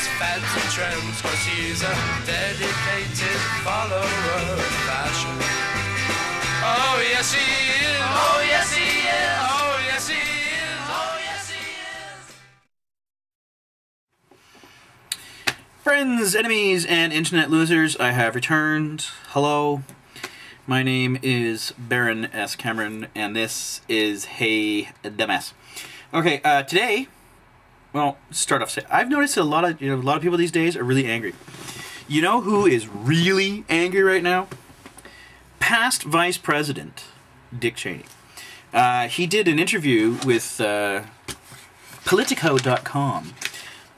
his fads and trends, 'cause he's a dedicated follower of fashion. Oh yes he is, oh yes he is, oh yes he is, oh yes he is. Friends, enemies, and internet losers, I have returned. Hello, my name is Baron S. Cameron, and this is Hey Dumbass. Okay, today, well, start off. I've noticed that a lot of people these days are really angry. You know who is really angry right now? Past Vice President Dick Cheney. He did an interview with Politico.com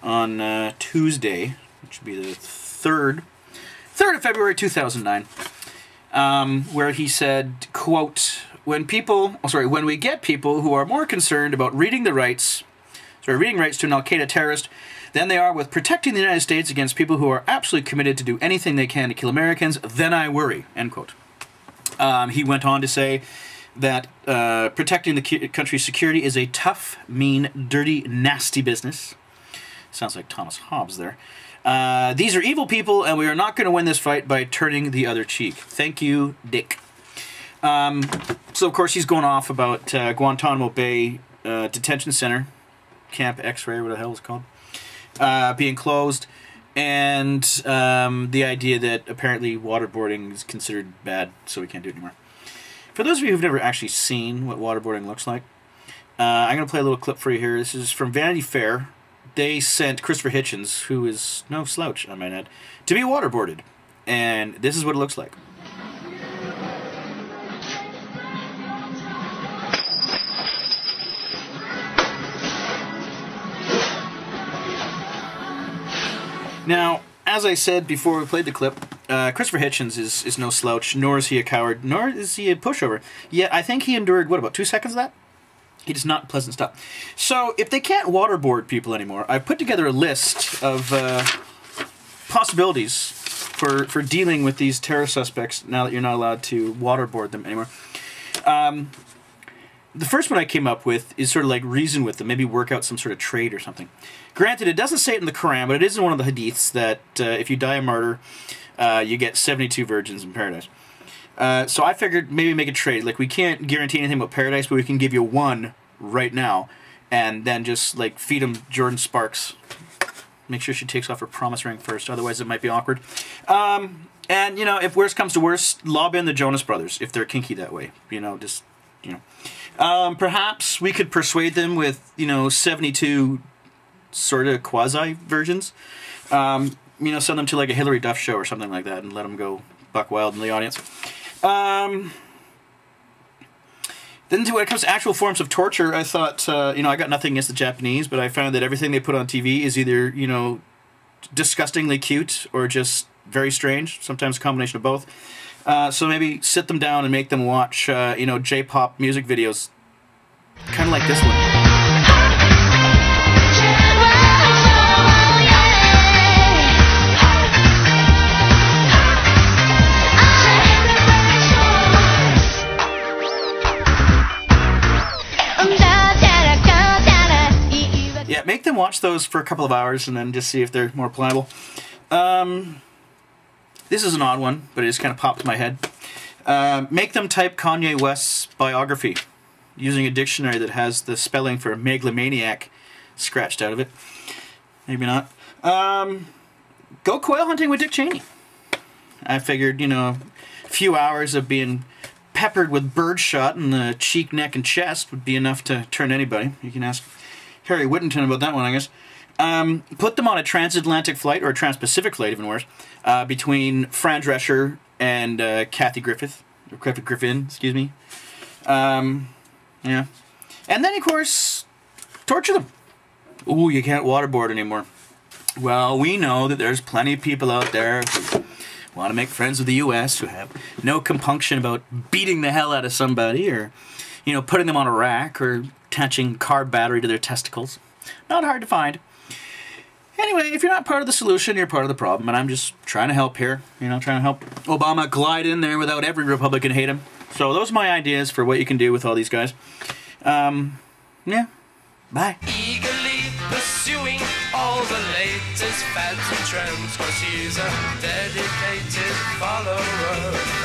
on Tuesday, which would be the 3rd of February 2009, where he said, quote, when we get people who are more concerned about reading rights to an Al-Qaeda terrorist than they are with protecting the United States against people who are absolutely committed to do anything they can to kill Americans, then I worry, end quote. He went on to say that protecting the country's security is a tough, mean, dirty, nasty business. Sounds like Thomas Hobbes there. These are evil people, and we are not going to win this fight by turning the other cheek. Thank you, Dick. So, of course, he's going off about Guantanamo Bay Detention Center, Camp X-Ray, what the hell it's called, being closed, and the idea that apparently waterboarding is considered bad, so we can't do it anymore. For those of you who've never actually seen what waterboarding looks like, I'm going to play a little clip for you here. This is from Vanity Fair. They sent Christopher Hitchens, who is no slouch, I might add, to be waterboarded. And this is what it looks like. Now, as I said before we played the clip, Christopher Hitchens is no slouch, nor is he a coward, nor is he a pushover. Yet I think he endured, what, about 2 seconds of that? It is not pleasant stuff. So, if they can't waterboard people anymore, I've put together a list of possibilities for dealing with these terror suspects now that you're not allowed to waterboard them anymore. The first one I came up with is sort of like reason with them, maybe work out some sort of trade or something. Granted, it doesn't say it in the Quran, but it is in one of the hadiths that if you die a martyr, you get 72 virgins in paradise. So I figured maybe make a trade. Like, we can't guarantee anything about paradise, but we can give you one right now, and then just, like, feed him Jordan Sparks. Make sure she takes off her promise ring first, otherwise it might be awkward. And, you know, if worst comes to worst, lob in the Jonas Brothers, if they're kinky that way. You know, just, you know. Perhaps we could persuade them with, 72 sort of quasi-virgins. Send them to, like, a Hillary Duff show or something like that and let them go buck wild in the audience. Then when it comes to actual forms of torture, I thought, I got nothing against the Japanese, but I found that everything they put on TV is either, disgustingly cute or just very strange, sometimes a combination of both. So maybe sit them down and make them watch, J-pop music videos, kind of like this one. Yeah, make them watch those for a couple of hours and then just see if they're more pliable. This is an odd one, but it just kind of popped in my head. Make them type Kanye West's biography using a dictionary that has the spelling for megalomaniac scratched out of it. Maybe not. Go quail hunting with Dick Cheney. I figured, a few hours of being peppered with birdshot in the cheek, neck, and chest would be enough to turn anybody. You can ask Harry Whittington about that one, I guess. Put them on a transatlantic flight, or a trans-Pacific flight, even worse, between Fran Drescher and Kathy Griffin, excuse me. Yeah. And then, of course, torture them. Ooh, you can't waterboard anymore. Well, we know that there's plenty of people out there who want to make friends with the U.S., who have no compunction about beating the hell out of somebody, or, putting them on a rack, or attaching car battery to their testicles. Not hard to find. Anyway, if you're not part of the solution, you're part of the problem, and I'm just trying to help here. Trying to help Obama glide in there without every Republican hate him. So those are my ideas for what you can do with all these guys. Yeah. Bye. pursuing all the latest fads and trends, 'cause he's a dedicated follower of